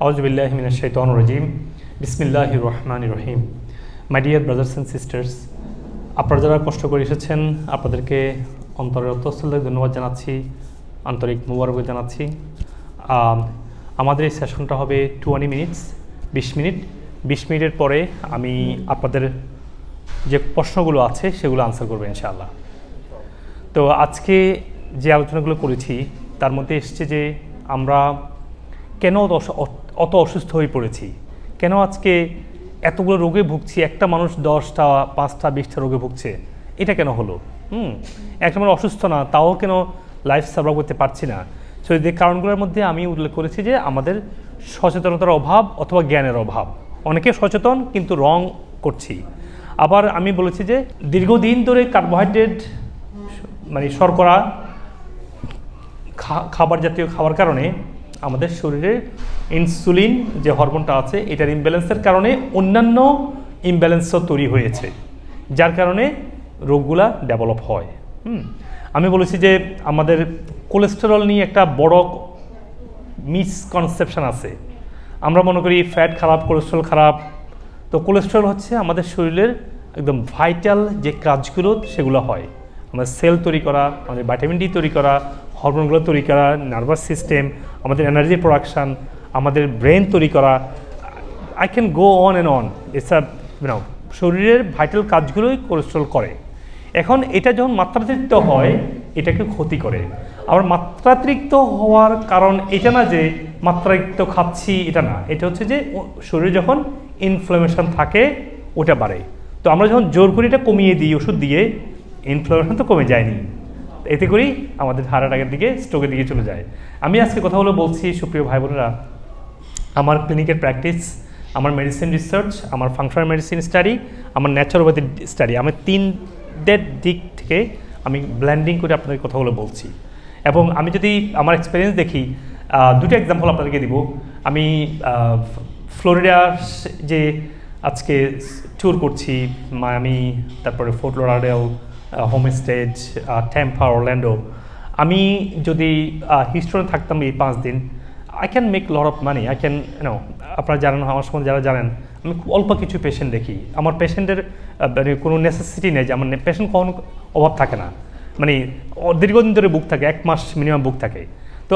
আউযুবিল্লাহি মিনাশ শাইতানির রাজিম। বিসমিল্লাহির রহমানির রহিম। My dear brothers and sisters, আপনারা যারা কষ্ট করে এসেছেন আপনাদেরকে অন্তরের অন্তঃস্থল থেকে ধন্যবাদ জানাচ্ছি, আন্তরিক মুবারকবাদ জানাচ্ছি। আমাদের এই সেশনটা হবে 20 মিনিটস, 20 মিনিট। 20 মিনিটের পরে আমি আপনাদের যে প্রশ্নগুলো আছে সেগুলো আনসার করবো ইনশাআল্লাহ। তো আজকে যে আলোচনাগুলো করেছি তার মধ্যে এসছে যে আমরা কেন অত অসুস্থ হয়ে পড়েছি, কেন আজকে এতগুলো রোগে ভুগছি, একটা মানুষ 10টা 5টা 20টা রোগে ভুগছে, এটা কেন হলো? একটা মানুষ অসুস্থ না তাও কেন লাইফ সার্ভাইভ করতে পারছি না? সো এই কারণগুলোর মধ্যে আমি উল্লেখ করেছি যে আমাদের সচেতনতার অভাব অথবা জ্ঞানের অভাব। অনেকে সচেতন কিন্তু রং করছি। আবার আমি বলেছি যে দীর্ঘদিন ধরে কার্বোহাইড্রেট মানে শর্করা খাবার জাতীয় খাওয়ার কারণে আমাদের শরীরে ইনসুলিন যে হরমোনটা আছে এটার ইমব্যালেন্সের কারণে অন্যান্য ইমব্যালেন্সও তৈরি হয়েছে, যার কারণে রোগগুলা ডেভেলপ হয়। আমি বলেছি যে আমাদের কোলেস্টেরল নিয়ে একটা বড় মিসকনসেপশন আছে। আমরা মনে করি ফ্যাট খারাপ, কোলেস্টেরল খারাপ। তো কোলেস্টেরল হচ্ছে আমাদের শরীরের একদম ভাইটাল যে কাজগুলো সেগুলো হয়, আমাদের সেল তৈরি করা, আমাদের ভিটামিন ডি তৈরি করা, হরমোনগুলো তৈরি করা, নার্ভাস সিস্টেম, আমাদের এনার্জি প্রোডাকশান, আমাদের ব্রেন তৈরি করা। I can go on and on. It's শরীরের ভাইটাল কাজগুলোই কোলেস্টেরল করে। এখন এটা যখন মাত্রাতিরিক্ত হয় এটাকে ক্ষতি করে। আবার মাত্রাতিরিক্ত হওয়ার কারণ এটা না যে মাত্রাতিরিক্ত খাচ্ছি, এটা না, এটা হচ্ছে যে শরীরে যখন ইনফ্লামেশন থাকে ওটা বাড়ে। তো আমরা যখন জোর করে এটা কমিয়ে দিই ওষুধ দিয়ে, ইনফ্লামেশন তো কমে যায়নি, এতে করেই আমাদের হার্ট অ্যাটাকের দিকে, স্ট্রোকের দিকে চলে যায়। আমি আজকে কথাগুলো বলছি সুপ্রিয় ভাই বোনেরা, আমার ক্লিনিকের প্র্যাকটিস, আমার মেডিসিন রিসার্চ, আমার ফাংশনাল মেডিসিন স্টাডি, আমার ন্যাচারোপ্যাথি স্টাডি, আমি তিনদের দিক থেকে আমি ব্লেন্ডিং করে আপনাদের কথাগুলো বলছি। এবং আমি যদি আমার এক্সপিরিয়েন্স দেখি, দুটো এক্সাম্পল আপনাদেরকে দিব। আমি ফ্লোরিডা যে আজকে ট্যুর করছি, মায়ামি, তারপরে ফোর্ট লডারডেল, হোমস্টেজ, টেম্পা, অরল্যান্ডো। আমি যদি হিউস্টনে থাকতাম এই 5 দিন, I can make lot of money. I can আপনারা জানেন, আমার সঙ্গে যারা জানেন, আমি খুব অল্প কিছু পেশেন্ট দেখি। আমার পেশেন্টের মানে কোনো নেসেসিটি নেই যে আমার পেশেন্ট কখনো অভাব থাকে না, মানে দীর্ঘদিন ধরে বুক থাকে, 1 মাস মিনিমাম বুক থাকে। তো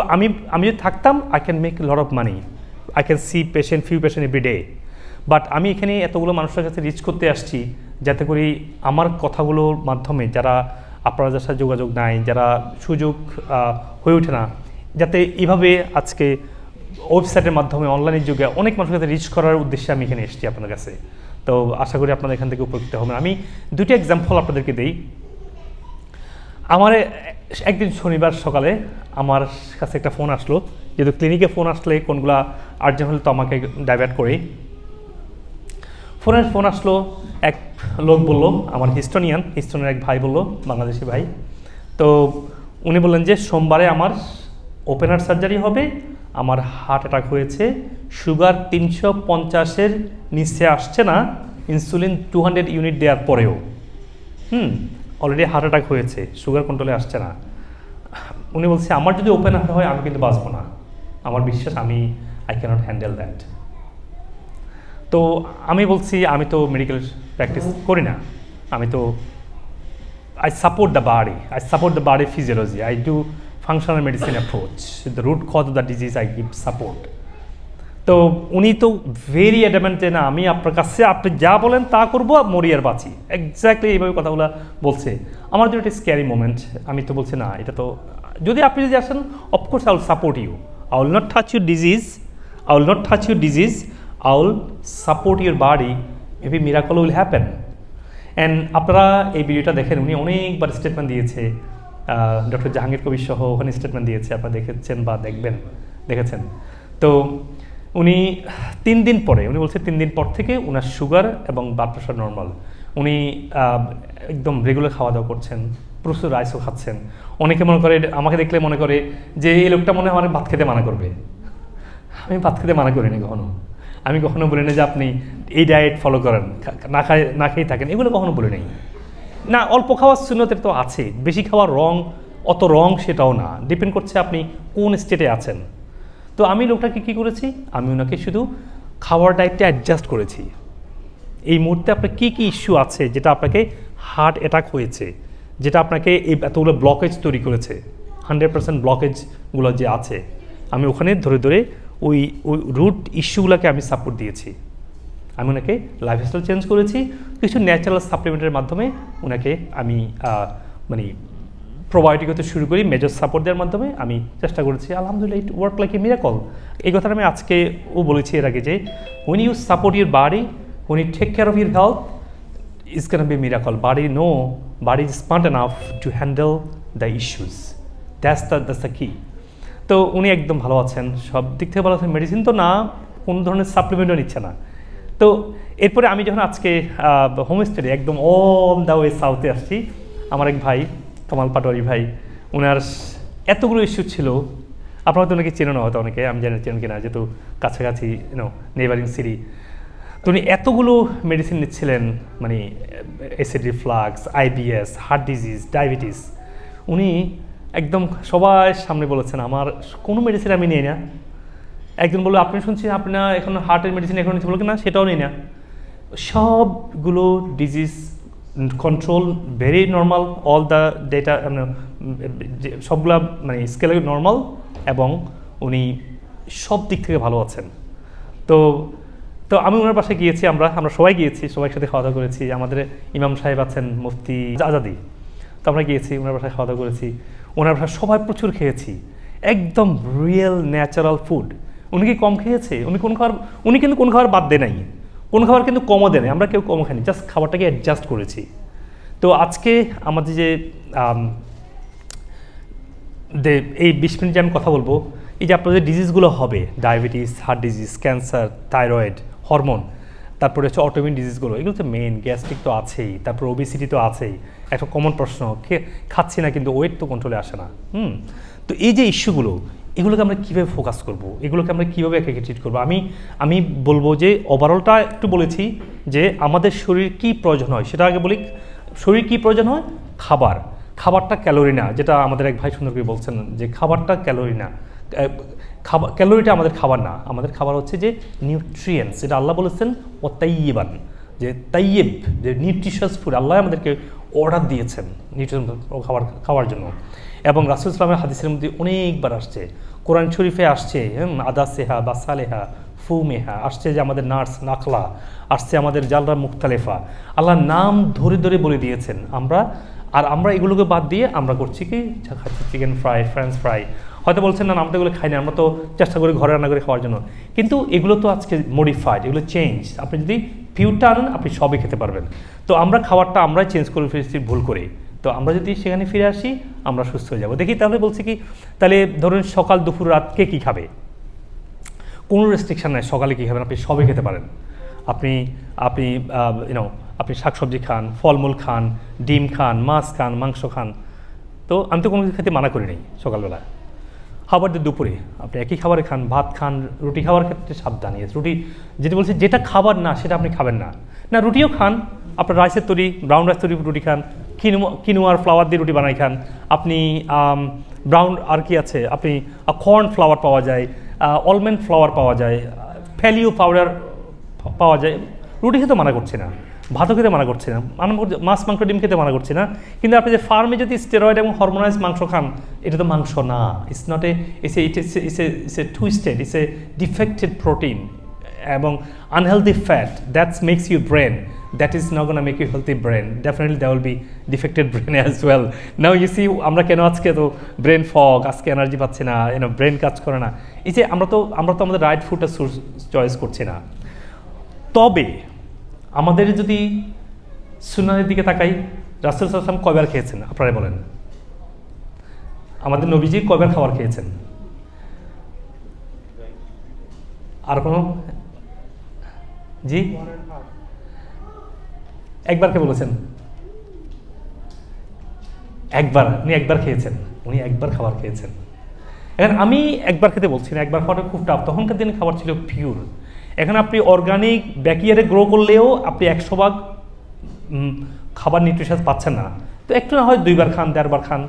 আমি যদি থাকতাম I can make lot of money, I can see few patient every day. But আমি এখানে এতগুলো মানুষের কাছে রিচ করতে আসছি যাতে করে আমার কথাগুলোর মাধ্যমে যারা আপনারা যার সাথে যোগাযোগ নাই, যারা সুযোগ হয়ে ওঠে না, যাতে এইভাবে আজকে ওয়েবসাইটের মাধ্যমে অনলাইনের যুগে অনেক মানুষের কাছে রিচ করার উদ্দেশ্যে আমি এখানে এসেছি আপনাদের কাছে। তো আশা করি আপনারা এখান থেকে উপকৃত হবেন। আমি দুটি এক্সাম্পল আপনাদেরকে দিই। আমার একদিন শনিবার সকালে আমার কাছে একটা ফোন আসলো, যেহেতু ক্লিনিকে ফোন আসলে কোনগুলা আর্জেন্ট হলে তো আমাকে ডাইভার্ট করে। ফোন আসলো, এক লোক বললো, আমার হিস্টোনের এক ভাই বললো, বাংলাদেশি ভাই। তো উনি বললেন যে সোমবারে আমার ওপেন হার্ট সার্জারি হবে, আমার হার্ট অ্যাটাক হয়েছে, সুগার 350-এর নিচে আসছে না, ইনসুলিন 200 ইউনিট দেওয়ার পরেও অলরেডি হার্ট অ্যাটাক হয়েছে, সুগার কন্ট্রোলে আসছে না। উনি বলছে আমার যদি ওপেন হার্ট হয় আমি কিন্তু বাঁচবো না, আমার বিশ্বাস আই ক্যানট হ্যান্ডেল দ্যাট। তো আমি বলছি আমি তো মেডিকেল প্র্যাকটিস করি না, আমি তো I support the body physiology, I do functional medicine approach, the root cause of the disease I give support. তো উনি তো ভেরি অ্যাডামেন্ট যে না, আমি আপনার কাছে আপনি যা বলেন তা করবো, মরি আর বাঁচি, এক্স্যাক্টলি এইভাবে কথাগুলো বলছে। আমার জন্য একটা স্ক্যারি মোমেন্ট। আমি তো বলছি না, এটা তো যদি আপনি যদি আসেন of course I will support you, I will not touch your disease, I will support your body, maybe miracle will happen. And আপনারা এই ভিডিওটা দেখেন, উনি অনেকবার স্টেটমেন্ট দিয়েছে, ডক্টর জাহাঙ্গীর কবির সহ ওখানে স্টেটমেন্ট দিয়েছে, আপনারা দেখেছেন বা দেখেছেন। তো উনি 3 দিন পরে, উনি বলছে 3 দিন পর থেকে ওনার সুগার এবং ব্লাড প্রেশার নর্মাল। উনি একদম রেগুলার খাওয়া দাওয়া করছেন, প্রচুর রাইসও খাচ্ছেন। অনেকে মনে করে, আমাকে দেখলে মনে করে যে এই লোকটা মনে হয় আমার ভাত খেতে মানা করবে। আমি ভাত খেতে মানা করিনি কখনো। আমি কখনো বলি না যে আপনি এই ডায়েট ফলো করেন, না খেয়ে থাকেন, এগুলো কখনো বলি নাই। না, অল্প খাওয়ার সুন্নতের তো আছে, বেশি খাওয়ার অত রং সেটাও না, ডিপেন্ড করছে আপনি কোন স্টেটে আছেন। তো আমি লোকটাকে কী করেছি, আমি ওনাকে শুধু খাওয়ার ডায়েটটা অ্যাডজাস্ট করেছি। এই মুহূর্তে আপনার কী কী ইস্যু আছে যেটা আপনাকে হার্ট অ্যাটাক হয়েছে, যেটা আপনাকে এই এতগুলো ব্লকেজ তৈরি করেছে, 100% ব্লকেজগুলো যে আছে, আমি ওখানে ধরে ধরে ওই ওই রুট ইস্যুগুলোকে আমি সাপোর্ট দিয়েছি। আমি ওনাকে লাইফস্টাইল চেঞ্জ করেছি, কিছু ন্যাচারাল সাপ্লিমেন্টের মাধ্যমে ওনাকে আমি মানে প্রোবায়োটিক হতে শুরু করি, মেজর সাপোর্ট দেওয়ার মাধ্যমে আমি চেষ্টা করেছি। আলহামদুলিল্লাহ, it work like a miracle. এই কথাটা আমি আজকেও বলেছি এর আগে যে when you support your body, when you take care of your health, it's gonna be a miracle. Body is smart enough to handle the issues. That's the key. তো উনি একদম ভালো আছেন, সব দিক থেকে ভালো আছেন, মেডিসিন তো না, কোনো ধরনের সাপ্লিমেন্টও নিচ্ছে না। তো এরপরে আমি যখন আজকে হোমস্টেডে একদম অল দ্য ওয়ে সাউথে আসছি, আমার এক ভাই কামাল পাটোয়ারি ভাই, ওনার এতগুলো ইস্যু ছিল, আপনারা তো ওনাকে চেনেন হয়তো অনেকে, আমি জানি চেনেন কিনা, যেহেতু কাছাকাছি নেইবারিং সিটি। তো উনি এতগুলো মেডিসিন নিচ্ছিলেন, মানে acid reflux, IBS, heart disease, diabetes. উনি একদম সবার সামনে বলেছেন আমার কোনো মেডিসিন আমি নিই না। একজন বললো আপনি শুনছি আপনার এখন হার্টের মেডিসিন এখন নিতে, বলো কি না সেটাও নিই না, সবগুলো disease control very normal, all the data সবগুলা মানে স্কেলে নর্মাল, এবং উনি সব দিক থেকে ভালো আছেন। তো তো আমি ওনার বাসায় গিয়েছি, আমরা সবাই গিয়েছি, সবাই সাথে খাওয়া দাওয়া করেছি। আমাদের ইমাম সাহেব আছেন, মুফতি আজাদি, তো আমরা গিয়েছি ওনার বাসায় খাওয়া দাওয়া করেছি। ওনার বাসায় সবাই প্রচুর খেয়েছি, একদম রিয়েল ন্যাচারাল ফুড। উনি কি কম খেয়েছে? উনি কিন্তু কোন খাবার বাদ দেয় নাই, কোন খাবার কিন্তু কমও দেয় নাই, আমরা কেউ কম খাইনি, জাস্ট খাবারটাকে অ্যাডজাস্ট করেছি। তো আজকে আমাদের যে এই 20 মিনিট যে আমি কথা বলবো, এই যে আপনাদের ডিজিজগুলো হবে, diabetes, heart disease, cancer, thyroid, hormone, তারপরে হচ্ছে অটোইমিউন ডিজিজগুলো, এগুলো তো মেন, গ্যাস্ট্রিক তো আছেই, তারপর ওবেসিটি তো আছেই, একটা কমন প্রশ্ন, খাচ্ছি না কিন্তু ওয়েট তো কন্ট্রোলে আসে না। তো এই যে ইস্যুগুলো, এগুলোকে আমরা কীভাবে ফোকাস করব, এগুলোকে আমরা কীভাবে একে ট্রিট করবো, আমি বলবো যে ওভারঅলটা একটু বলেছি যে আমাদের শরীর কী প্রয়োজন হয় সেটা আগে বলি। শরীর কী প্রয়োজন হয়? খাবারটা ক্যালোরি না, যেটা আমাদের এক ভাই সুন্দর করে বলছেন যে খাবারটা ক্যালোরি না, ক্যালোরিটা আমাদের খাবার না, আমাদের খাবার হচ্ছে যে নিউট্রিয়েন্টস, যেটা আল্লাহ বলেছেন ও তাইয়িবান, যে তাইয়েব, যে নিউট্রিশাস ফুড আল্লাহ আমাদেরকে অর্ডার দিয়েছেন নিউট্রিশন খাওয়ার জন্য। এবং রাসূল ইসলামের হাদিসের মধ্যে অনেকবার আসছে, কোরআন শরীফে আসছে, আদা সেহা বাসালেহা ফুমেহা আসছে, যে আমাদের নার্স নাকলা আসছে, আমাদের জালরা মুখতালেফা, আল্লাহ নাম ধরে ধরে বলে দিয়েছেন। আমরা এগুলোকে বাদ দিয়ে আমরা করছি কি, খাচ্ছি চিকেন ফ্রাই, ফ্রেঞ্চ ফ্রাই, হয়তো বলছেন না আমরা তো এগুলো খাই না, আমরা তো চেষ্টা করি ঘরে রান্না করে খাওয়ার জন্য, কিন্তু এগুলো তো আজকে মডিফাইড, এগুলো চেঞ্জ। আপনি যদি পিওরটা আনেন আপনি সবই খেতে পারবেন। তো আমরা খাবারটা আমরাই চেঞ্জ করে ফেলেছি ভুল করে। তো আমরা যদি সেখানে ফিরে আসি আমরা সুস্থ হয়ে যাবো। দেখি তাহলে বলছি কি, তাহলে ধরুন সকাল দুপুর রাত কে কী খাবে, কোনো রেস্ট্রিকশান নাই, সকালে কী খাবেন আপনি সবই খেতে পারেন। আপনি শাকসবজি খান, ফলমূল খান, ডিম খান, মাছ খান, মাংস খান, তো আমি তো কোনো কিছু খেতে মানা করি নাই সকালবেলা। খাবার দিয়ে দুপুরে আপনি একই খাবারে খান, ভাত খান, রুটি খাওয়ার ক্ষেত্রে সাবধান। রুটি যেটা বলছি যেটা খাবার না সেটা আপনি খাবেন না, রুটিও খান, আপনার রাইসের তৈরি, ব্রাউন রাইস তৈরি রুটি খান, কিনোয়ার ফ্লাওয়ার দিয়ে রুটি বানাই খান আপনি, ব্রাউন আর কি আছে, আপনি কর্ন ফ্লাওয়ার পাওয়া যায়, অলমন্ড ফ্লাওয়ার পাওয়া যায়, ফ্যালিউ পাউডার পাওয়া যায়। রুটি খেতে মানা করছি না, ভাতও খেতে মানা করছি না, মাছ মাংস ডিম খেতে মানা করছি না, কিন্তু আপনি যে ফার্মে যদি স্টেরয়েড এবং হরমোনাইজ মাংস খান, এটা তো মাংস না, it's not it's a twisted, it's a defected protein এবং unhealthy fat that makes you brain, that is not going to make you healthy brain. Definitely there will be defected brain as well. Now you see আমরা কেন আজকে তো brain fog, আজকে energy পাচ্ছি না, brain কাজ করে না, এই যে আমরা তো আমাদের রাইট ফুডটা চয়েস করছি না। তবে আমাদের যদি সুন্নাতের দিকে তাকাই, রাসূল সাল্লাল্লাহু আলাইহি ওয়াসাল্লাম কয়বার খেয়েছেন আপনারা বলেন? আমাদের নবীজি কয়বার খাবার খেয়েছেন? আর কোনো? জি, একবার কে বলেছেন? একবার, উনি একবার খেয়েছেন, উনি একবার খাবার খেয়েছেন। এখন আমি একবার খেতে বলছি না, একবার খাওয়াটা খুব টাফ, তখনকার দিনে খাবার ছিল পিওর। এখন আপনি অর্গানিক ব্যাকইয়ার্ডে গ্রো করলেও আপনি 100 ভাগ খাবার নিউট্রিশন পাচ্ছেন না, তো একটু না হয় 2 বার খান 1.5 বার খান।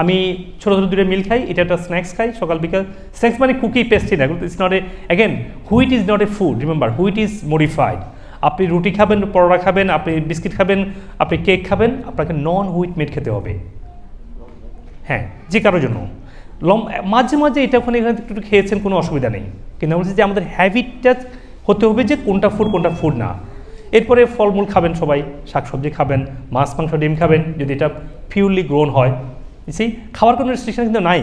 আমি ছোটো ছোটো 2টা মিল খাই, এটা একটা স্ন্যাক্স খাই সকাল বিকাল। স্ন্যাক্স মানে কুকি পেস্ট্রি না, it's not a, again wheat is not a food, remember wheat is modified. আপনি রুটি খাবেন, পরোটা খাবেন, আপনি বিস্কিট খাবেন, আপনি কেক খাবেন, আপনাকে নন হুইট মিট খেতে হবে, হ্যাঁ, যে কারোর জন্য। মাঝে মাঝে এটা ওখানে এখানে একটু খেয়েছেন, কোনো অসুবিধা নেই, কিন্তু আমি বলছি যে আমাদের হ্যাবিটটা হতে হবে যে কোনটা ফুড না। এরপরে ফলমূল খাবেন সবাই, শাকসবজি খাবেন, মাছ মাংস ডিম খাবেন, যদি এটা পিওরলি গ্রোন হয়। সেই খাওয়ার কোনো রেস্ট্রিকশন কিন্তু নাই,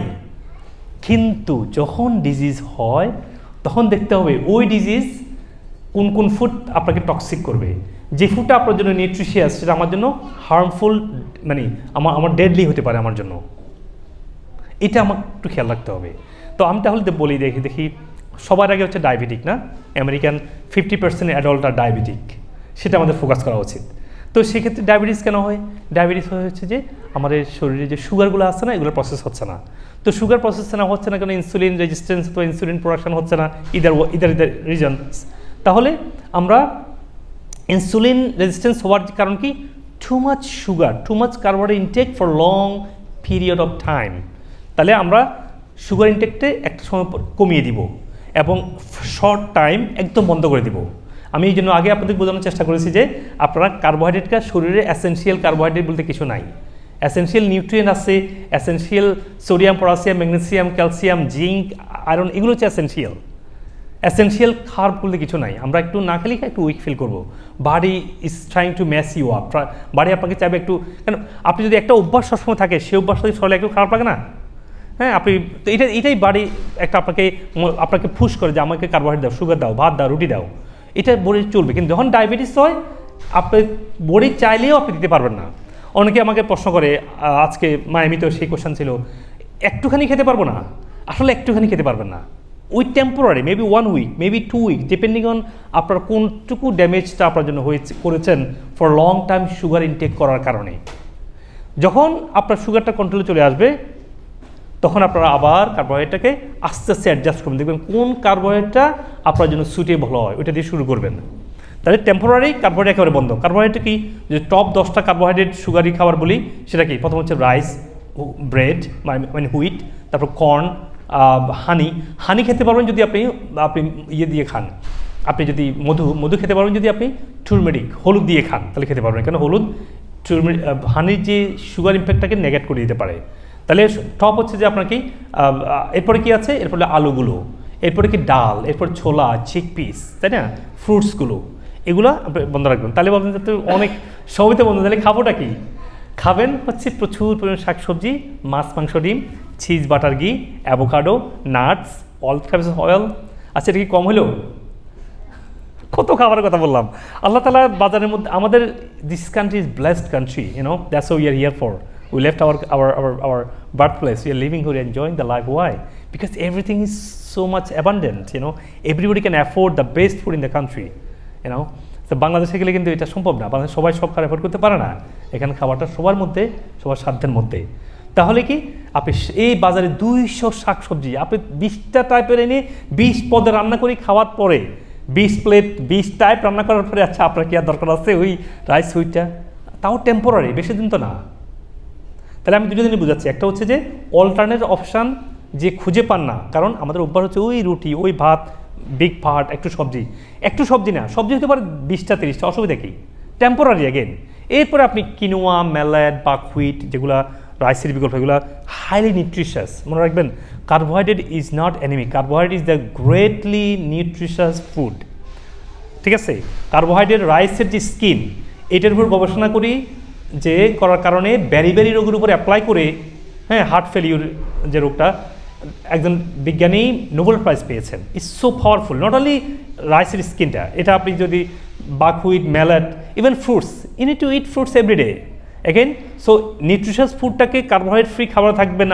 কিন্তু যখন ডিজিজ হয় তখন দেখতে হবে ওই ডিজিজ কোন কোন ফুড আপনাকে টক্সিক করবে। যে ফুডটা আপনার জন্য নিউট্রিশিয়াস সেটা আমার জন্য হার্মফুল, মানে আমার ডেডলি হতে পারে আমার জন্য, এটা আমার একটু খেয়াল রাখতে হবে। তো আমি তাহলে বলি দেখি সবার আগে হচ্ছে ডায়াবেটিক, না আমেরিকান 50% অ্যাডাল্ট আর ডায়াবেটিক, সেটা আমাদের ফোকাস করা উচিত। তো সেক্ষেত্রে ডায়াবেটিস কেন হয়? ডায়াবেটিস হচ্ছে যে আমাদের শরীরে যে সুগারগুলো আসছে না, এগুলো প্রসেস হচ্ছে না। তো সুগার প্রসেস না হচ্ছে না কেন? ইনসুলিন রেজিস্ট্যান্স, তো ইনসুলিন প্রোডাকশন হচ্ছে না, ইদার রিজনস। তাহলে আমরা ইনসুলিন রেজিস্ট্যান্স হওয়ার কারণ কি? Too much sugar, too much carbohydrate intake for long period of time. তাহলে আমরা সুগার ইনটেকটা একটা সময় কমিয়ে দিব এবং শর্ট টাইম একদম বন্ধ করে দিব। আমি এই জন্য আগে আপনাদের বোঝানোর চেষ্টা করেছি যে আপনারা কার্বোহাইড্রেটটা শরীরে এসেনশিয়াল কার্বোহাইড্রেট বলতে কিছু নাই, এসেনশিয়াল নিউট্রিয়েন্ট আছে, essential sodium, potassium, magnesium, calcium, zinc, iron, এগুলো হচ্ছে এসেনশিয়াল। এসেনশিয়াল খার্ব বলতে কিছু নাই। আমরা একটু না খেলে একটু উইক ফিল করবো, body is trying to mess you up, body আপনাকে চাইবে একটু, কেন আপনি যদি একটা অভ্যাস সবসময় থাকে, সে অভ্যাস যদি সরলে একটু খারাপ লাগে না? হ্যাঁ, আপনি তো এটাই বাড়ি একটা আপনাকে পুশ করে যে আমাকে কার্বোহাইড্রেট দাও, সুগার দাও, ভাত দাও, রুটি দাও, এটা বডি চলবে। কিন্তু যখন ডায়াবেটিস হয়, আপনি বডি চাইলেও আপনি দিতে পারবেন না। অনেকে আমাকে প্রশ্ন করে, আজকে মায়ামিতেও সেই কোশ্চেন ছিল, একটুখানি খেতে পারবো না? আসলে একটুখানি খেতে পারবেন না, ওই temporary, maybe 1 week, maybe 2 week, depending on আপনার কোনটুকু ড্যামেজটা আপনার জন্য করেছেন for long time sugar intake করার কারণে। যখন আপনার সুগারটা কন্ট্রোলে চলে আসবে, তখন আপনারা আবার কার্বোহাইড্রেটটাকে আস্তে আস্তে অ্যাডজাস্ট করবেন, দেখবেন কোন কার্বোহাইড্রেটটা আপনার জন্য সুইটেবল হয়, ওইটা দিয়ে শুরু করবেন। তাহলে টেম্পোরারি কার্বোহাইড্রেট একেবারে বন্ধ। কার্বোহাইড্রেট কি? যে টপ 10টা কার্বোহাইড্রেট সুগারি খাবার বলি, সেটা কি? প্রথম হচ্ছে রাইস, ব্রেড মানে হুইট, তারপর কর্ন, হানি খেতে পারবেন যদি আপনি ইয়ে দিয়ে খান। আপনি যদি মধু খেতে পারবেন যদি আপনি টুরমেরিক, হলুদ দিয়ে খান, তাহলে খেতে পারবেন। কেন? হলুদ হানির যে সুগার ইম্প্যাক্টটাকে নেগেট করে দিতে পারে। তাহলে টপ হচ্ছে যে আপনার কি, এরপরে কি আছে? এরপরে আলুগুলো, এরপরে কি ডাল, এরপর ছোলা, চিকপিস, তাই না, ফ্রুটসগুলো, এগুলো বন্ধ রাখবেন। তাহলে বলবেন যে অনেক সবই তো বন্ধ, তাহলে খাবোটা কি? খাবেন হচ্ছে প্রচুর পরিমাণ শাকসবজি, মাছ মাংস ডিম, চিজ বাটার ঘি, avocado, nuts, all types of oil. আচ্ছা, এটা কি কম হলো? কত খাবারের কথা বললাম। আল্লাহ তাআলা বাজারের মধ্যে আমাদের, this country is blessed country, that's why we are here for. We left our birthplace. We are living here, enjoying the life. Why? Because everything is so much abundant. Everybody can afford the best food in the country. তো বাংলাদেশে গেলে কিন্তু এটা সম্ভব না। বাংলাদেশে সবাই সব খাবার অ্যাফোর্ড করতে পারে না। এখানে খাবারটা সবার মধ্যে, সবার সাধ্যের মধ্যে। তাহলে কি আপনি এই বাজারে 200 শাকসবজি আপনি 20টা টাইপের এনে 20 পদে রান্না করে খাওয়ার পরে, 20 প্লেট 20 টাইপ রান্না করার পরে, আচ্ছা আপনার কি আর দরকার আছে ওই রাইস হুইটটা? তাও টেম্পোরারি, বেশি দিন তো না। তাহলে আমি দুটো জিনিস বুঝাচ্ছি। একটা হচ্ছে যে অল্টারনেট অপশান যে খুঁজে পান না, কারণ আমাদের অভ্যাস হচ্ছে ওই রুটি, ওই ভাত, বিগ ভাত, একটু সবজি না, সবজি হতে পারে 20টা 30টা, অসুবিধা কি? Temporary again. এরপরে আপনি কিনোয়া, মেলেট, বাকহুইট, যেগুলো রাইসের বিকল্প, এগুলো হাইলি নিউট্রিশাস। মনে রাখবেন, carbohydrate is not enemy, carbohydrate is the greatly nutritious food. ঠিক আছে? কার্বোহাইড্রেট, রাইসের যে স্কিন, এটার উপর গবেষণা করি যে করার কারণে ব্যারি রোগের উপরে অ্যাপ্লাই করে, হ্যাঁ, হার্ট ফেলিউর যে রোগটা, একজন বিজ্ঞানী নোবেল প্রাইজ পেয়েছেন। It's so powerful. Not only রাইসের স্কিনটা, এটা আপনি যদি buckwheat, millet, even fruits, you need to eat fruits every day again. So nutritious ফুডটাকে কার্বোহাইড্রেট ফ্রি খাবার থাকবেন।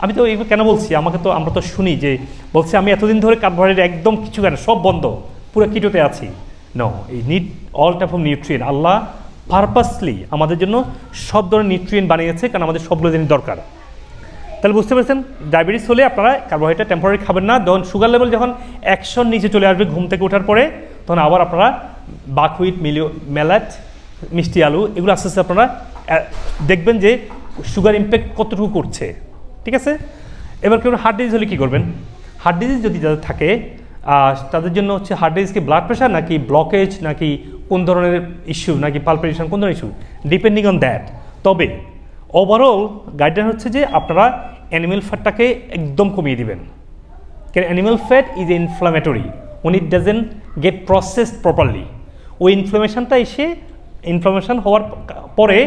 আমি তো এগুলো কেন বলছি, আমরা তো শুনি যে বলছে আমি এতদিন ধরে কার্বোহাইড্রেট একদম কিছু কেন, সব বন্ধ, পুরো কিটোতে আছি। নো, এই need all type of nutrient. Allah purposely আমাদের জন্য সব ধরনের নিউট্রিয়েন্ট বানিয়েছে, কারণ আমাদের সবগুলো জিনিস দরকার। তাহলে বুঝতে পেরেছেন, ডায়াবেটিস হলে আপনারা কার্বোহাইড্রেট টেম্পোরারি খাবেন না। যখন সুগার লেভেল যখন 100 নিচে চলে আসবে ঘুম থেকে ওঠার পরে, তখন আবার আপনারা বাকহুইট, মেলেট, মিষ্টি আলু, এগুলো আস্তে আস্তে আপনারা দেখবেন যে সুগার ইম্প্যাক্ট কতটুকু করছে, ঠিক আছে। এবার কেউ হার্ট ডিজিজ হলে কী করবেন? হার্ট ডিজিজ যদি যাদের থাকে তাদের জন্য হচ্ছে হার্ট ডিজিজ কি ব্লাড প্রেশার নাকি ব্লকেজ নাকি কোন ধরনের ইস্যু নাকি পালপিটেশন কোন ধরনের ইস্যু, ডিপেন্ডিং অন দ্যাট। তবে ওভারঅল গাইডলাইন হচ্ছে যে আপনারা অ্যানিমেল ফ্যাটটাকে একদম কমিয়ে দিবেন, কারণ animal fat is inflammatory when it doesn't get processed properly। ওই ইনফ্লামেশনটা এসে ইনফ্লামেশন হওয়ার পরে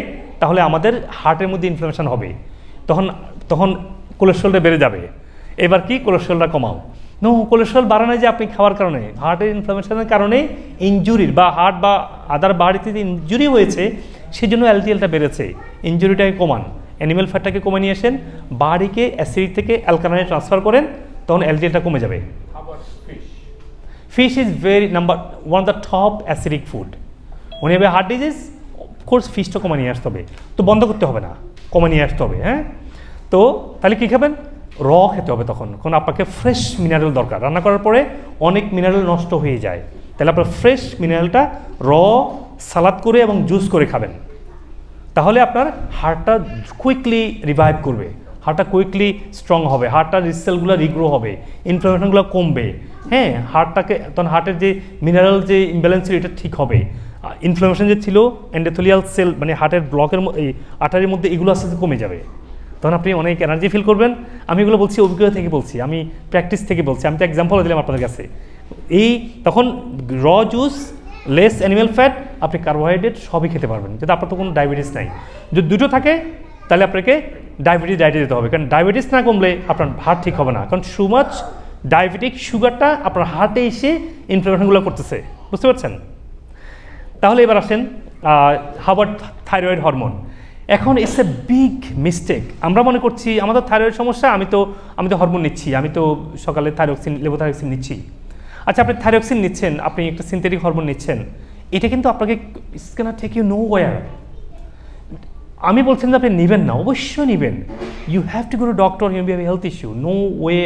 তাহলে আমাদের হার্টের মধ্যে ইনফ্লামেশন হবে, তখন কোলেস্ট্রলটা বেড়ে যাবে। এবার কি কোলেস্ট্রলটা কমাও? নো, কোলেস্ট্রল বাড়ানো যে আপনি খাওয়ার কারণে, হার্টের ইনফ্লামেশনের কারণে ইনজুরির বা হার্ট বা আদার বাড়িতে যে ইনজুরি হয়েছে সেই জন্য এলডিএলটা বেড়েছে। ইনজুরিটাকে কমান, অ্যানিমেল ফ্যাটটাকে কমে নিয়ে আসেন, বাড়িকে অ্যাসিডিক থেকে অ্যালকালাইনে ট্রান্সফার করেন, তখন এলডিএলটা কমে যাবে। Fish is one of the top acidic food. When you have a heart disease, of course ফিশটা কমে নিয়ে আসতে হবে, তো বন্ধ করতে হবে না, কমে নিয়ে আসতে হবে। হ্যাঁ, তো তাহলে কী খাবেন? র খেতে হবে তখন, কারণ আপনাকে ফ্রেশ মিনারেল দরকার। রান্না করার পরে অনেক মিনারেল নষ্ট হয়ে যায়, তাহলে আপনার ফ্রেশ মিনারেলটা র সালাদ করে এবং জুস করে খাবেন, তাহলে আপনার হার্টটা কুইকলি রিভাইভ করবে, হার্টটা কুইকলি স্ট্রং হবে, হার্টটার সেলগুলো রিগ্রো হবে, ইনফ্লামেশনগুলো কমবে। হ্যাঁ, হার্টটাকে তখন হার্টের যে মিনারেল যে ইমব্যালেন্স ছিল এটা ঠিক হবে। ইনফ্লামেশন যে ছিল এন্ডোথেলিয়াল সেল মানে হার্টের ব্লকের এই আর্টারির মধ্যে, এগুলো আস্তে আস্তে কমে যাবে, তখন আপনি অনেক এনার্জি ফিল করবেন। আমি এগুলো বলছি অভিজ্ঞতা থেকে বলছি, আমি প্র্যাকটিস থেকে বলছি, আমি তো এক্সাম্পল দিলাম আপনাদের কাছে। এই তখন র জুস, লেস অ্যানিমেল ফ্যাট, আপনি কার্বোহাইড্রেট সবই খেতে পারবেন, যদি আপনার তো কোনো ডায়াবেটিস নাই। যদি দুটো থাকে তাহলে আপনাকে ডায়াবেটিস ডায়েটে যেতে হবে, কারণ ডায়াবেটিস না কমলে আপনার হার্ট ঠিক হবে না, কারণ সো মাচ ডায়াবেটিক সুগারটা আপনার হার্টে এসে ইনফ্লামেশনগুলো করতেছে, বুঝতে পারছেন? তাহলে এবার আসেন হাউ থাইরয়েড হরমোন। এখন ইটস এ বিগ মিস্টেক, আমরা মনে করছি আমাদের থাইরয়েড সমস্যা, আমি তো হরমোন নিচ্ছি, আমি তো সকালে থাইরক্সিন লেভোথাইরক্সিন নিচ্ছি। আচ্ছা, আপনি থাইরক্সিন নিচ্ছেন, আপনি একটা সিনথেটিক হরমোন নিচ্ছেন, এটা কিন্তু আপনাকে it's can take you know where. আমি বলছেন যে আপনি নেবেন না, অবশ্যই নেবেন। You have to go to doctor, you have health issue, no way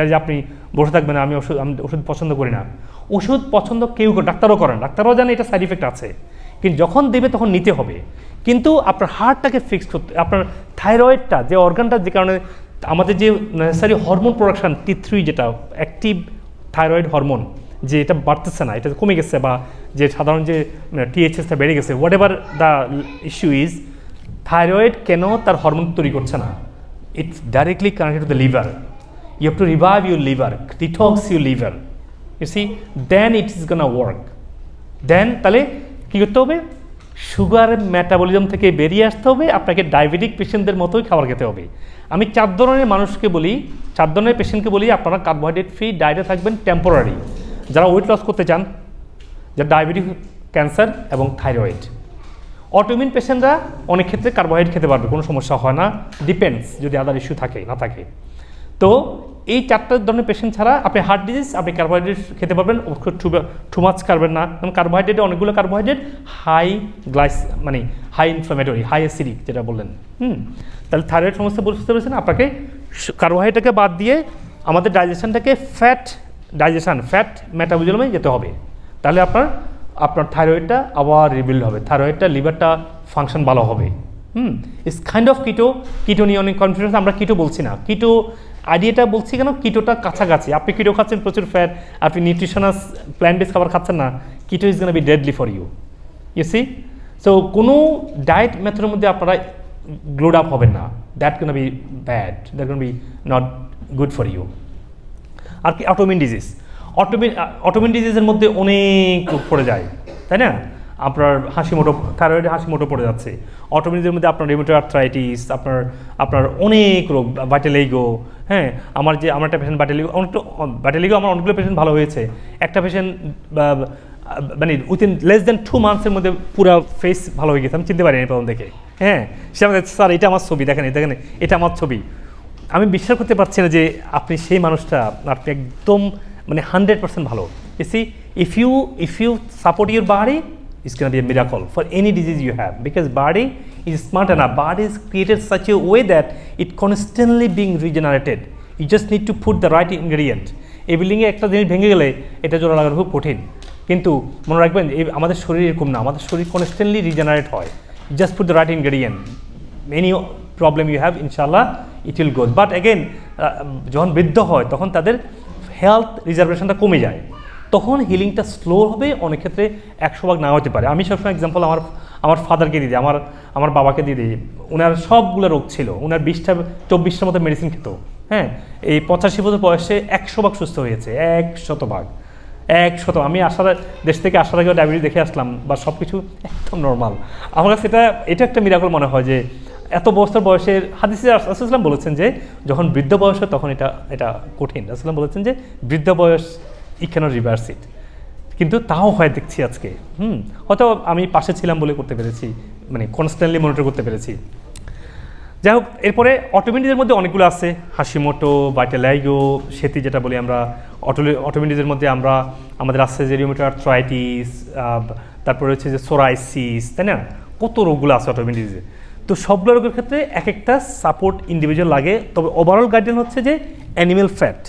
যে আপনি বসে থাকবেন না, আমি ওষুধ পছন্দ করি না। ওষুধ পছন্দ কেউ ডাক্তারও করেন, ডাক্তারও জানে এটা সাইড ইফেক্ট আছে, কিন্তু যখন দেবে তখন নিতে হবে। কিন্তু আপনার হার্টটাকে ফিক্স করতে, আপনার থাইরয়েডটা যে অর্গানটা, যে কারণে আমাদের যে নেসেসারি হরমোন প্রোডাকশান T3 যেটা অ্যাক্টিভ থাইরয়েড হরমোন, যে এটা বাড়তেছে না, এটা কমে গেছে, বা যে সাধারণ যে THSটা বেড়ে গেছে, what ever the issue is, thyroid কেন তার হরমোন তৈরি করছে না? It's directly connected to the liver. You have to revive your liver, detox your liver. You see, then it is gonna work. Then তাহলে কী করতে হবে? সুগার মেটাবলিজম থেকে বেরিয়ে আসতে হবে, আপনাকে ডায়াবেটিক পেশেন্টদের মতোই খাবার খেতে হবে। আমি 4 ধরনের মানুষকে বলি, 4 ধরনের পেশেন্টকে বলি আপনারা কার্বোহাইড্রেট ফ্রি ডায়েটে থাকবেন টেম্পোরারি। যারা ওয়েট লস করতে চান, যারা ডায়াবেটিক, ক্যান্সার এবং থাইরয়েড। অটোইমিউন পেশেন্টরা অনেক ক্ষেত্রে কার্বোহাইড্রেট খেতে পারবে, কোনো সমস্যা হয় না, ডিপেন্ডস যদি আদার ইস্যু থাকে না থাকে। তো এই 4টা ধরনের পেশেন্ট ছাড়া আপনি হার্ট ডিজিজ, আপনি কার্বোহাইড্রেট খেতে পারবেন, টু মাছ খাবেন না, কারণ কার্বোহাইড্রেটে অনেকগুলো কার্বোহাইড্রেট মানে হাই ইনফ্লামেটরি, হাই অ্যাসিডিক যেটা বললেন। তাহলে থাইরয়েড সমস্যা বুঝতে পেরেছেন, আপনাকে কার্বোহাইড্রেটকে বাদ দিয়ে আমাদের ডাইজেশনটাকে ফ্যাট মেটাবলিজমে যেতে হবে, তাহলে আপনার থাইরয়েডটা আবার রিবিল্ড হবে, থাইরয়েডটা লিভারটা ফাংশন ভালো হবে। ইটস কাইন্ড অফ কিটো নিয়ে অনেক কনফিউশন, আমরা কিটো বলছি না, কিটো আইডিয়াটা বলছি কেন, কিটোটা কাছাকাছি। আপনি কিটো খাচ্ছেন প্রচুর ফ্যাট, আপনি নিউট্রিশনাস প্ল্যান্ট বেস খাবার খাচ্ছেন না, keto is gonna be deadly for you. You see, so কোনো ডায়েট মেথডের মধ্যে আপনারা গ্লোড আপ হবেন না, that gonna be bad, that gonna be not good for you. আর কি অটোইমিউন ডিজিজের মধ্যে অনেক রোগ পড়ে যায়, তাই না? আপনার থাইরয়েডে হাসিমোটো পড়ে যাচ্ছে। অটোইমিউনের মধ্যে আপনার রিউমেটয়েড আর্থ্রাইটিস, আপনার অনেক রোগ, ভাইটেলিগো। হ্যাঁ, আমার একটা পেশেন্ট ভাইটেলিগো আমার অনেকগুলো পেশেন্ট ভালো হয়েছে। একটা পেশেন্ট মানে উইথিন লেস দেন 2 মান্থসের মধ্যে পুরো ফেস ভালো হয়ে গেছে, আমি চিনতে পারিনি প্রথম দেখে। হ্যাঁ, সে আমাকে, স্যার এটা আমার ছবি, দেখেন এটা আমার ছবি। আমি বিশ্বাস করতে পারছি না যে আপনি সেই মানুষটা, আপনি একদম মানে 100% ভালো। See, if you support your body, it's going to be a miracle for any disease you have, because body is smart enough, body is created such a way that it constantly being regenerated. You just need to put the right ingredient. এই বিল্ডিংয়ে একটা জিনিস ভেঙে গেলে এটা জোড়া লাগানো খুব কঠিন, কিন্তু মনে রাখবেন আমাদের শরীর এরকম না, আমাদের শরীর কনস্ট্যান্টলি রিজেনারেট হয়। Just put the right ingredient, any problem you have ইনশাল্লাহ it will go. But again যখন বৃদ্ধ হয় তখন তাদের হেলথ রিজার্ভেশনটা কমে যায়, তখন হিলিংটা স্লো হবে, অনেক ক্ষেত্রে 100 ভাগ না হতে পারে। আমি সবসময় এক্সাম্পল আমার ফাদারকে দিয়ে দিই, আমার বাবাকে দিয়ে দিই। ওনার সবগুলো রোগ ছিল, ওনার 20-24টার মতো মেডিসিন খেত, হ্যাঁ, এই 85 বছর বয়সে 100 ভাগ সুস্থ হয়েছে, 100 ভাগ, 100। আমি দেশ থেকে আসার আগে ডায়াবেটিস দেখে আসলাম, বা সব কিছু একদম নর্মাল। আমার কাছে এটা একটা মিরাকল মনে হয় যে এত বছর বয়সের হাদিসে রাসূলুল্লাহ বলেছেন যে যখন বৃদ্ধ বয়স হয় তখন এটা কঠিন। রাসূলুল্লাহ বলেছেন যে বৃদ্ধ বয়স ই ক্যানট রিভার্স ইট, কিন্তু তাও হয় দেখছি আজকে। হয়তো আমি পাশে ছিলাম বলে করতে পেরেছি, মানে কনস্ট্যান্টলি মনিটর করতে পেরেছি। যাই হোক, এরপরে অটোমিউনিটির মধ্যে অনেকগুলো আছে, হাসিমোটো, ভাইটালাইগো, সেতি যেটা বলি আমরা। অটোমিউনিটির মধ্যে আমাদের আছে যে রিউমেটয়েড আর্থ্রাইটিস, তারপরে হচ্ছে যে সোরাইসিস, তাই না, কত রোগগুলো আছে অটোমিউনিটিসে। তো সবগুলো রোগের ক্ষেত্রে এক একটা সাপোর্ট ইন্ডিভিজুয়াল লাগে। তবে ওভারঅল গাইডলাইন হচ্ছে যে animal fat,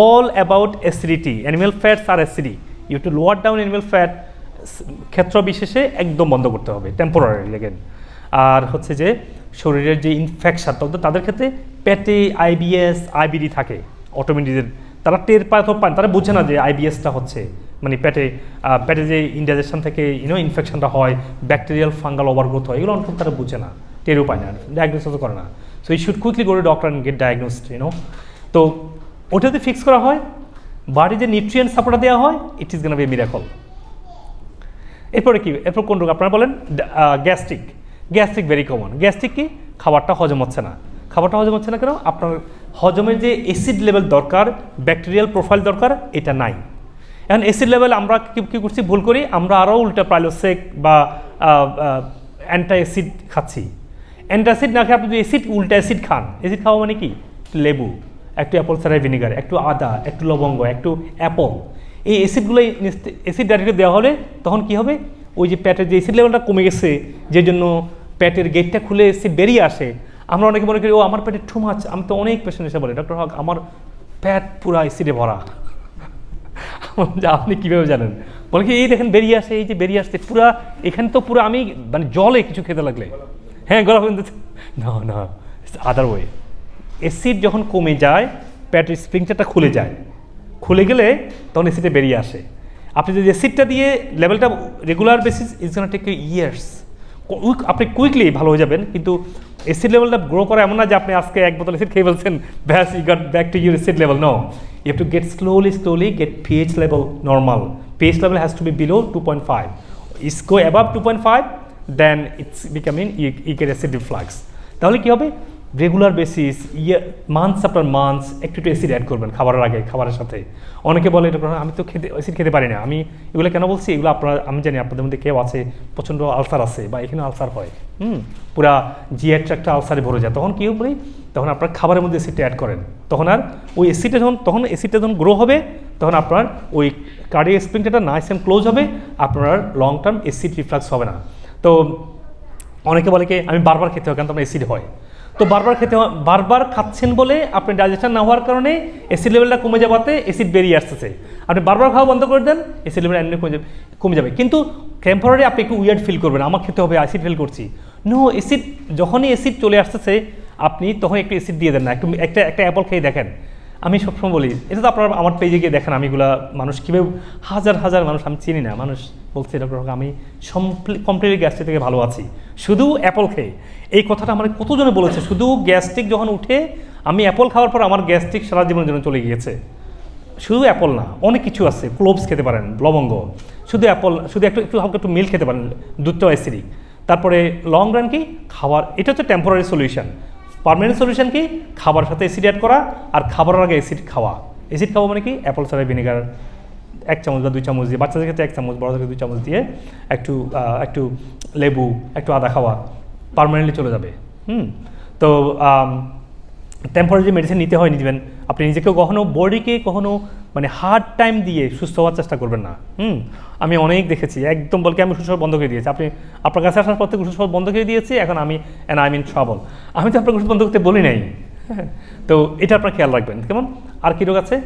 all about acidity, animal fats আর acidity, you to lower down animal fat, ক্ষেত্র বিশেষে একদম বন্ধ করতে হবে টেম্পোরারি অ্যাগেন। আর হচ্ছে যে শরীরের যে ইনফেকশন, তাদের ক্ষেত্রে পেটে আইবিএস আইবিডি থাকে অটোমিউনিটিদের, তারা টের পায় তো পায়, তারা বুঝে না যে আইবিএসটা হচ্ছে, মানে পেটে যে ইনডাইজেশন থেকে ইনফেকশনটা হয়, ব্যাকটেরিয়াল ফাঙ্গাল ওভারগ্রোথ হয়, এগুলো অনেক তারা বুঝে না, টেরও পায় না, ডায়াগনোসিসও করে না। So you should quickly go to doctor and get diagnosed. তো ওটা যদি ফিক্স করা হয়, বাড়ি যে নিউট্রিয়েন্ট সাপোর্টটা দেওয়া হয়, it is gonna B A miracle. এরপরে কি, এরপর কোন রোগ আপনারা বলেন? Gastric very common. গ্যাস্ট্রিক কি? খাবারটা হজম হচ্ছে না। খাবারটা হজম হচ্ছে না কেন? আপনার হজমের যে অ্যাসিড লেভেল দরকার, ব্যাকটেরিয়াল প্রোফাইল দরকার, এটা নাই। এখন অ্যাসিড লেভেল আমরা কী করছি, ভুল করি, আমরা আরও উল্টা প্রাইলোসেক বা অ্যান্টা অ্যাসিড খাচ্ছি। অ্যান্টাসিড না খেয়ে আপনি যদি উল্টা অ্যাসিড খান, অ্যাসিড খাওয়া মানে কি? লেবু, একটু অ্যাপল সাইডার ভিনেগার, একটু আদা, একটু লবঙ্গ, একটু অ্যাপল, এই অ্যাসিডগুলোই অ্যাসিড ডাইরেক্টলি দেওয়া হলে তখন কী হবে, ওই যে পেটের যে অ্যাসিড লেভেলটা কমে গেছে, যে জন্য পেটের গেটটা খুলে অ্যাসিড বেরিয়ে আসে। আমরা অনেকে মনে করি ও আমার পেটে টু মাছ। আমি তো অনেক পেশেন্ট এসে বলে, ডক্টর হক আমার পেট পুরো অ্যাসিডে ভরা। আপনি কীভাবে জানেন? বলে কি, এই দেখেন বেরিয়ে আসে, এই যে বেরিয়ে আসছে পুরা, এখানে তো পুরো আমি মানে জলে কিছু খেতে লাগলে, হ্যাঁ গলা পর্যন্ত, না আদার ওয়ে। অ্যাসিড যখন কমে যায়, পেটের স্প্রিংটারটা খুলে যায়, খুলে গেলে তখন অ্যাসিডটা বেরিয়ে আসে। আপনি যদি অ্যাসিডটা দিয়ে লেভেলটা regular basis, is gonna take years, আপনি কুইকলি ভালো হয়ে যাবেন, কিন্তু অ্যাসিড লেভেলটা গ্রো করা এমন না যে আপনি আজকে 1 বোতল অ্যাসিড খেয়ে ফেলছেন, ব্যাস you got back to your acid level. No, you have to get slowly get pH level normal. pH level has to be below 2.5. Is go above 2.5, then it's becoming you get acid reflux. তাহলে কী হবে? Regular basis, months after months একটু acid add করবেন খাবারের আগে, খাবারের সাথে। অনেকে বলে এটা আমি তো অ্যাসিড খেতে পারি না। আমি এগুলো কেন বলছি, এগুলো আমি জানি আপনাদের মধ্যে কেউ আছে প্রচণ্ড আলসার আছে, বা এখানে আলসার হয়, পুরা জিআর ট্র্যাক্টটা আলসারে ভরে যায়, তখন কী হবে, তখন আপনার খাবারের মধ্যে অ্যাসিডটা অ্যাড করেন, তখন আর ওই অ্যাসিডটা যখন গ্রো হবে, তখন আপনার ওই কার্ডিয়াক স্প্রিংটা নাইস অ্যান্ড ক্লোজ হবে, আপনার লং টার্ম অ্যাসিড রিফ্লাক্স হবে না। তো অনেকে বলে কি আমি বারবার খেতে হয়, কারণ তোমার অ্যাসিড হয়। তো বারবার খাচ্ছেন বলে আপনি ডাইজেশন না হওয়ার কারণে অ্যাসিড লেভেলটা কমে যাওয়াতে অ্যাসিড বেরিয়ে আসতেছে। আপনি বারবার খাওয়া বন্ধ করে দেন, অ্যাসিড লেভেল এমনি কমে যাবে, কিন্তু টেম্পোরারি আপনি একটু উইয়ার্ড ফিল করবেন, আমার খেতে হবে, অ্যাসিড ফিল করছি। নো, অ্যাসিড যখনই অ্যাসিড চলে আসতেছে আপনি তখন একটু অ্যাসিড দিয়ে দেন না, একটা অ্যাপল খেয়ে দেখেন। আমি সবসময় বলি, এটা তো আপনারা আমার পেজে গিয়ে দেখেন, আমিগুলা মানুষ কীভাবে হাজার মানুষ আমি চিনি না, মানুষ বলছে ডক্টর আমি কমপ্লিটলি গ্যাস্ট্রিক থেকে ভালো আছি শুধু অ্যাপল খেয়ে। এই কথাটা আমার কতজনে বলেছে, শুধু গ্যাস্ট্রিক যখন উঠে আমি অ্যাপল খাওয়ার পর আমার গ্যাস্ট্রিক সারা জীবনের জন্য চলে গিয়েছে। শুধু অ্যাপল না, অনেক কিছু আছে, ক্লোভস খেতে পারেন, লবঙ্গ, শুধু অ্যাপল, শুধু একটু হালকা একটু মিল্ক খেতে পারেন, দুধটাও অ্যাসিডিক। তারপরে লং রান কি খাবার, এটা হচ্ছে টেম্পোরারি সলিউশন। পার্মানেন্ট সলিউশন কি? খাবার সাথে অ্যাসিড অ্যাড করা, আর খাবারের আগে অ্যাসিড খাওয়া। অ্যাসিড খাওয়া মানে কি? অ্যাপল সাইডার ভিনেগার 1 চামচ বা 2 চামচ দিয়ে, বাচ্চাদের ক্ষেত্রে 1 চামচ, বড়দের ক্ষেত্রে 2 চামচ দিয়ে, একটু লেবু, একটু আদা খাওয়া, পার্মানেন্টলি চলে যাবে। তো টেম্পোরারি মেডিসিন নিতে হয় নিবেন। আপনি নিজেকে কখনো বডিকে কখনো মানে হার্ড টাইম দিয়ে সুস্থ হওয়ার চেষ্টা করবেন না। আমি অনেক দেখেছি একদম বলকে আমি ওষুধ বন্ধ করে দিয়েছি, আপনি আপনার কাছে আসার পর থেকে ওষুধ বন্ধ করে দিয়েছি, এখন আমি ট্রাবল। আমি তো আপনার ওষুধ বন্ধ করতে বলি নাই। তো এটা আপনার খেয়াল রাখবেন। কেমন আর কী রোগ আছে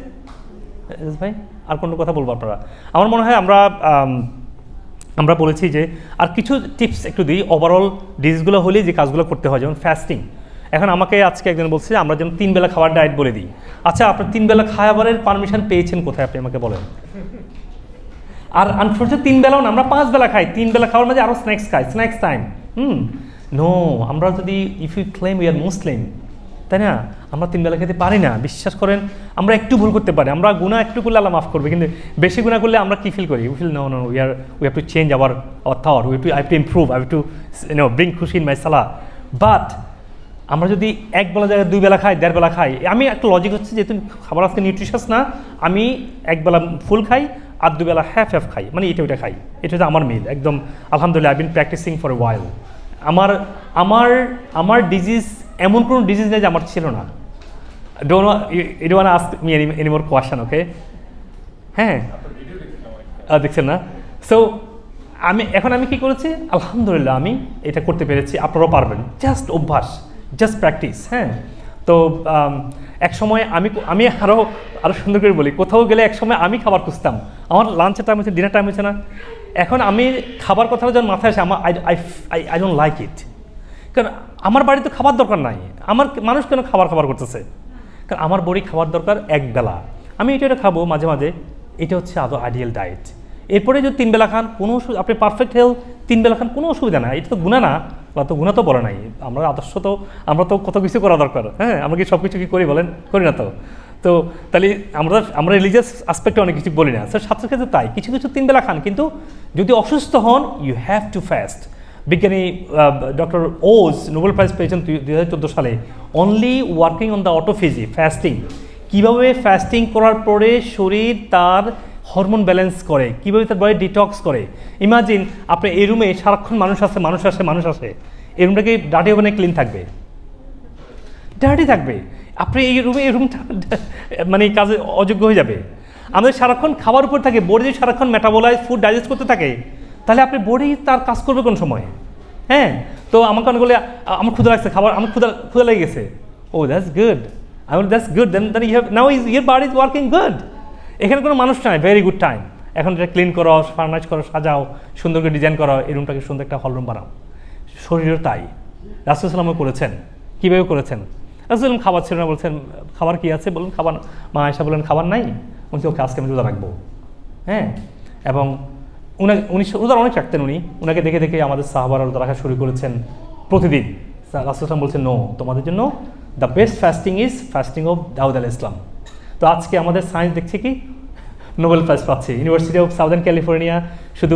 ভাই? আর কোনো কথা বলবো আপনারা? আমার মনে হয় আমরা আমরা বলেছি যে আর কিছু টিপস একটু দিই, ওভারঅল ডিজিজগুলো হলে যে কাজগুলো করতে হয়, যেমন ফাস্টিং। এখন আমাকে আজকে একজন বলছে যে আমরা যেন 3 বেলা খাবার ডায়েট বলে দিই। আচ্ছা, আপনি 3 বেলা খাবারের পারমিশন পেয়েছেন কোথায়, আপনি আমাকে বলেন। আর আনফর্চুনেটলি 3 বেলাও না, আমরা 5 বেলা খাই। 3 বেলা খাওয়ার মাঝে আরও স্ন্যাক্স খাই, স্ন্যাক্স টাইম। নো, আমরা যদি if you claim we are Muslim, তাই না, আমরা 3 বেলা খেতে পারি না। বিশ্বাস করেন, আমরা একটু ভুল করতে পারি, আমরা গুনাহ একটু করলে আল্লাহ মাফ করবে, কিন্তু বেশি গুনাহ করলে আমরা কি ফিল করি? We feel no, we have to change our thought, I have to improve, I have to bring খুশি ইন মাই সালাহ। বাট আমরা যদি 1 বেলা জায়গায় 2 বেলা খাই, 1.5 বেলা খাই, আমি একটা লজিক হচ্ছে যেহেতু খাবার আজকে নিউট্রিশাস না, আমি 1 বেলা ফুল খাই আর 2 বেলা হাফ খাই, মানে এটা ওইটা খাই। এটা হচ্ছে আমার মিল একদম। আলহামদুলিল্লাহ, I been practising for a while. আমার ডিজিজ এমন কোনো ডিজিজ নেই যে আমার ছিল না। You want ask me any more question? Okay, হ্যাঁ, দেখছেন না? সো আমি কি করেছি, আলহামদুলিল্লাহ আমি এটা করতে পেরেছি, আপনারাও পারবেন। জাস্ট অভ্যাস, জাস্ট প্র্যাকটিস। হ্যাঁ, তো এক সময় আমি আরও সুন্দর করে বলি, কোথাও গেলে এক সময় আমি খাবার খুঁজতাম, আমার লাঞ্চের টাইম হচ্ছে, ডিনার টাইম হচ্ছে না, এখন আমি খাবার কথাটা যখন মাথায় আসে, আমার আই ডোন্ট লাইক ইট। কারণ আমার বাড়িতে খাবার দরকার নাই, আমার মানুষ কেন খাবার করতেছে? কারণ আমার বড়ি খাবার দরকার 1 বেলা, আমি এটা খাবো মাঝে মাঝে, এটা হচ্ছে আদৌ আইডিয়াল ডায়েট। এরপরে যদি 3 বেলা খান, কোনো আপনি পারফেক্ট হেলথ, 3 বেলা খান, কোনো অসুবিধা নাই। এটা তো গুনাহ না, তো গুনাহ তো বলে নাই। আমরা আদর্শ তো, আমরা তো কত কিছু করা দরকার। হ্যাঁ, আমরা কি সব কিছু কি করি বলেন? করি না তো তাহলে আমরা রিলিজিয়াস অ্যাসপেক্টে অনেক কিছু বলি না। স্যার ছাত্রের ক্ষেত্রে তাই, কিছু 3 বেলা খান, কিন্তু যদি অসুস্থ হন, ইউ হ্যাভ টু ফাস্ট। বিজ্ঞানী ডক্টর ওজ নোবেল প্রাইজ পেয়েছেন 2014 সালে, only working on the autophagy, fasting. কীভাবে ফাস্টিং করার পরে শরীর তার হরমোন ব্যালেন্স করে, কীভাবে তার বডি ডিটক্স করে। ইমাজিন আপনি এই রুমে সারাক্ষণ মানুষ আসে, এই রুমটা কি ডার্টি হবে না ক্লিন থাকবে? ডার্টি থাকবে। আপনি এই রুমটা মানে কাজে অযোগ্য হয়ে যাবে। আমাদের সারাক্ষণ খাবার উপর থাকে, বডি যদি সারাক্ষণ মেটাবোলাইজ ফুড ডাইজেস্ট করতে থাকে, তাহলে আপনি বডি তার কাজ করবে কোন সময়? হ্যাঁ, তো আমাকে অনেক বলে আমার ক্ষুধা লাগছে, খাবার আমার ক্ষুধা লেগে গেছে। ও দ্যাটস গুড, আই বলি that's good, then you have now your body is working good. এখানে কোনো মানুষ নাই, ভেরি গুড টাইম। এখন এটা ক্লিন করো, ফার্নাইজ করো, সাজাও, সুন্দর করে ডিজাইন করো, এই রুমটাকে সুন্দর একটা হল রুম বানাও। শরীরও তাই। রাসূল সাল্লাল্লাহু করেছেন, কীভাবে করেছেন? রাসূল সাল্লাম খাবার ছিল না, বলছেন খাবার কি আছে বলুন? খাবার। মা আয়েশা বললেন খাবার নাই, বলছি ওকে আজকে আমি রোজা রাখবো। হ্যাঁ, এবং উনি রোজা অনেক রাখতেন। উনাকে দেখে দেখে আমাদের সাহাবারা রোজা রাখা শুরু করেছেন প্রতিদিন। রাসূল সাল্লাম বলছেন নো, তোমাদের জন্য the best fasting is fasting of Dawud আলাইহিস সালাম। তো আজকে আমাদের সায়েন্স দেখছে কি নোবেল প্রাইজ পাচ্ছে ইউনিভার্সিটি অফ সাউদার্ন ক্যালিফোর্নিয়া, শুধু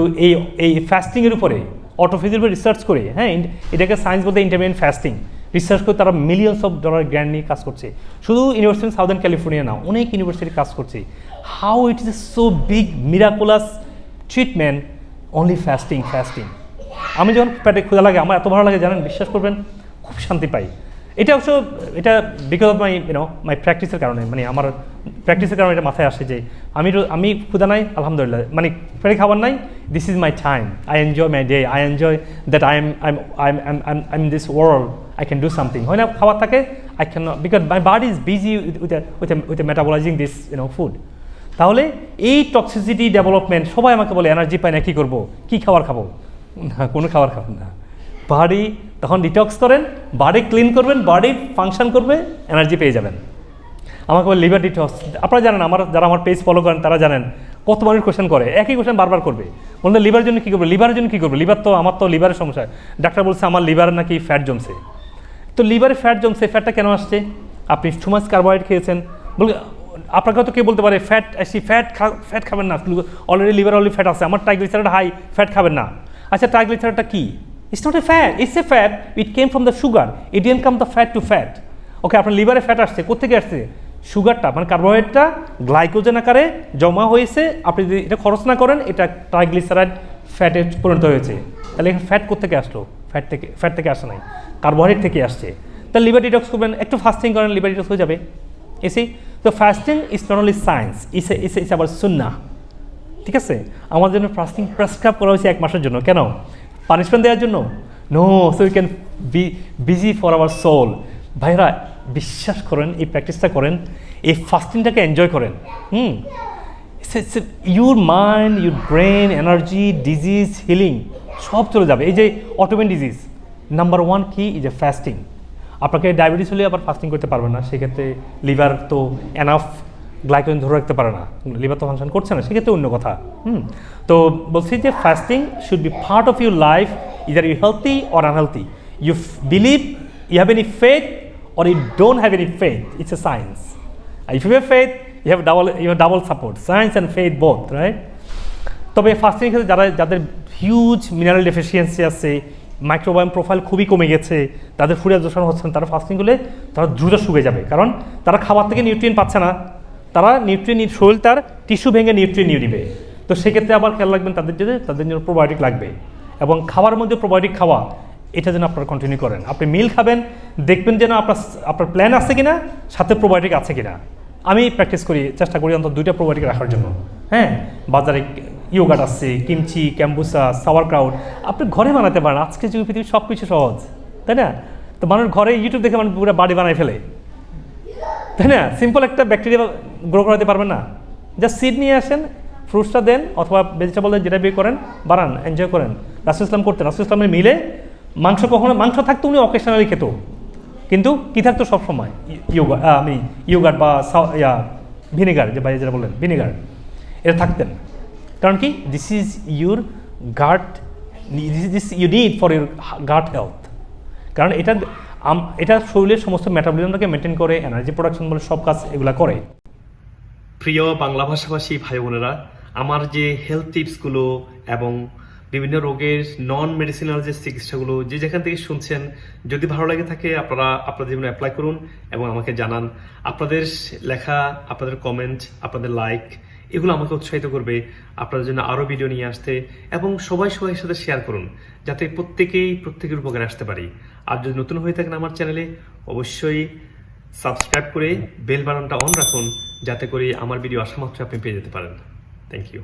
এই ফাস্টিংয়ের উপরে, অটোফেজির উপরে রিসার্চ করে। হ্যাঁ, এটাকে সায়েন্স বলতে ইন্টারমিডিয়েট ফাস্টিং রিসার্চ করে তারা মিলিয়নস অফ ডলার গ্র্যান্ড নিয়ে কাজ করছে। শুধু ইউনিভার্সিটি অফ সাউদার্ন ক্যালিফোর্নিয়া না, অনেক ইউনিভার্সিটি কাজ করছে। How it is a so big miraculous treatment, only fasting. আমি যখন পেটে ক্ষুধা লাগে, আমার এত ভালো লাগে জানেন, বিশ্বাস করবেন, খুব শান্তি পাই। এটা অবশ্য এটা বিকজ অফ মাই প্র্যাকটিসের কারণে, মানে আমার প্র্যাকটিসের কারণে এটা মাথায় আসে যে আমি ক্ষুধা নাই, আলহামদুলিল্লাহ, মানে পেটে খাবার নাই, this is my time, I enjoy my day, I enjoy that I am this world, I can do something. হয় না, খাবার থাকে, I can not, because my body is busy with metabolising this food. তাহলে এই toxicity development, সবাই আমাকে বলে energy পায় না, কী করবো, কী খাবার খাবো? না, কোনো খাবার খাবেন না। বডি তখন ডিটক্স করেন, বডি ক্লিন করবেন, বডি ফাংশন করবে, এনার্জি পেয়ে যাবেন। আমাকে বলে লিভার ডিটক্স। আপনারা জানেন, যারা আমার পেজ ফলো করেন তারা জানেন, কত মানুষ কোয়েশ্চেন করে, একই কোয়েশ্চেন বারবার করবে, বলতে লিভারের জন্য কী করবে, লিভারের জন্য কী করবে? আমার তো লিভারের সমস্যা, ডাক্তার বলছে আমার লিভারে নাকি ফ্যাট জমছে। তো লিভারে ফ্যাট জমছে, ফ্যাটটা কেন আসছে? আপনি টু মাচ কার্বোহাইড্রেট খেয়েছেন। বলে আপনাকে হয়তো কেউ বলতে পারে ফ্যাট খাবেন না, অলরেডি লিভার অলরেডি ফ্যাট আছে, আমার ট্রাইগ্লিসারাইড হাই, ফ্যাট খাবেন না। আচ্ছা, ট্রাইগ্লিসারাইডটা কি? It's not a fat, it's a fat, it came from the sugar, it didn't come the fat to fat. ওকে, আপনার লিভারে ফ্যাট আসছে, কোথেকে আসছে? সুগারটা মানে কার্বোহাইড্রেটটা গ্লাইকোজেন আকারে জমা হয়েছে, আপনি যদি এটা খরচ না করেন, এটা ট্রাইগ্লিসারাইড ফ্যাটে পরিণত হয়েছে। তাহলে এখানে ফ্যাট কোথেকে আসলো? ফ্যাট থেকে আসে নাই, কার্বোহাইড্রেট থেকে আসছে। তাহলে লিভার ডিটক্স করবেন, একটু ফাস্টিং করেন, লিভার ডিটক্স হয়ে যাবে। এসি তো fasting is not only science, it's আবার সুন্নাহ। ঠিক আছে, আমাদের জন্য ফাস্টিং প্রেসক্রাইব করা হয়েছে 1 মাসের জন্য। কেন? পানিশমেন্ট দেওয়ার জন্য? No, so we can be busy for our soul. ভাইরা বিশ্বাস করেন, এই প্র্যাকটিসটা করেন, এই ফাস্টিংটাকে এনজয় করেন। Your mind, your brain, energy, disease, healing সব চলে যাবে। এই যে অটোমেন ডিজিজ নাম্বার 1 কি এই যে ফাস্টিং। আপনাকে ডায়াবেটিস হলে আবার ফাস্টিং করতে পারবেন না, সেক্ষেত্রে লিভার তো এনাফ গ্লাইকোজেন ধরে রাখতে পারে না, লিভার তো ফাংশন করছে না, সেক্ষেত্রে অন্য কথা। তো বলছি যে fasting should be part of your life, either you healthy or unhealthy, you believe, you have any faith or you don't have any faith, it's a science. If you have faith you have double support, science and faith both, right? তবে fasting ক্ষেত্রে যাদের huge mineral deficiency আছে, microbiome profile খুবই কমে গেছে, তাদের food absorption হচ্ছে না, তারা ফাস্টিং করলে তারা দ্রুত শুকিয়ে যাবে, কারণ তারা খাবার থেকে নিউট্রিয়েন্ট পাচ্ছে না, তারা নিউট্রিয়েন্ট শরীর তার টিস্যু ভেঙে নিউট্রিয়েন্ট নিয়ে নেবে। তো সেক্ষেত্রে আবার খেয়াল রাখবেন তাদের জন্য প্রোবায়োটিক লাগবে, এবং খাবারের মধ্যে প্রোবায়োটিক খাওয়া এটা যেন আপনারা কন্টিনিউ করেন। আপনি মিল খাবেন, দেখবেন যেন আপনার প্ল্যান আছে কিনা, সাথে প্রোবায়োটিক আছে কিনা। আমি প্র্যাকটিস করি, চেষ্টা করি অন্তত 2টা প্রোবায়োটিক রাখার জন্য। হ্যাঁ, বাজারে ইয়োগার্ট আছে, কিমচি, ক্যাম্বুসা, সাওয়ার ক্রাউড, আপনি ঘরে বানাতে পারেন। আজকে যুগে পৃথিবীর সব কিছু সহজ, তাই না? তো মানুষ ঘরে ইউটিউব দেখে মানুষ পুরো বাড়ি বানায় ফেলে, তাই না? সিম্পল একটা ব্যাকটেরিয়া গ্রো করাতে পারবেন না, জাস্ট সিড নিয়ে আসেন, ফ্রুটসটা দেন, অথবা ভেজিটেবল যেটা বিয়ে করেন বানান, এনজয় করেন। রাসূল ইসলাম করতেন, রাসূল ইসলামের মিলে মাংস থাকতো, উনি অকেশনালি খেত, কিন্তু কী থাকতো সবসময় ইয়োগার্ট বা ভিনেগার, যে ভাই যেটা বললেন ভিনেগার, এটা থাকতেন। কারণ কি, this is your gut, this you need for your gut health. কারণ এটা শরীরের সমস্ত মেটাবলিজমটাকে মেনটেন করে, এনার্জি প্রোডাকশন বলে সব কাজ এগুলা করে। প্রিয় বাংলা ভাষাভাষী ভাই বোনেরা, আমার যে হেলথ টিপসগুলো এবং বিভিন্ন রোগের নন মেডিসিনাল যে চিকিৎসাগুলো যে যেখান থেকে শুনছেন, যদি ভালো লাগে থাকে আপনারা আপনাদের জীবনে অ্যাপ্লাই করুন এবং আমাকে জানান। আপনাদের লেখা, আপনাদের কমেন্ট, আপনাদের লাইক, এগুলো আমাকে উৎসাহিত করবে আপনাদের জন্য আরও ভিডিও নিয়ে আসতে, এবং সবাই সাথে শেয়ার করুন, যাতে প্রত্যেকের উপকারে আসতে পারি। আর যদি নতুন হয়ে থাকেন আমার চ্যানেলে, অবশ্যই সাবস্ক্রাইব করে বেল বাটনটা অন রাখুন, যাতে করে আমার ভিডিও আসা মাত্র আপনি পেয়ে যেতে পারেন। Thank you.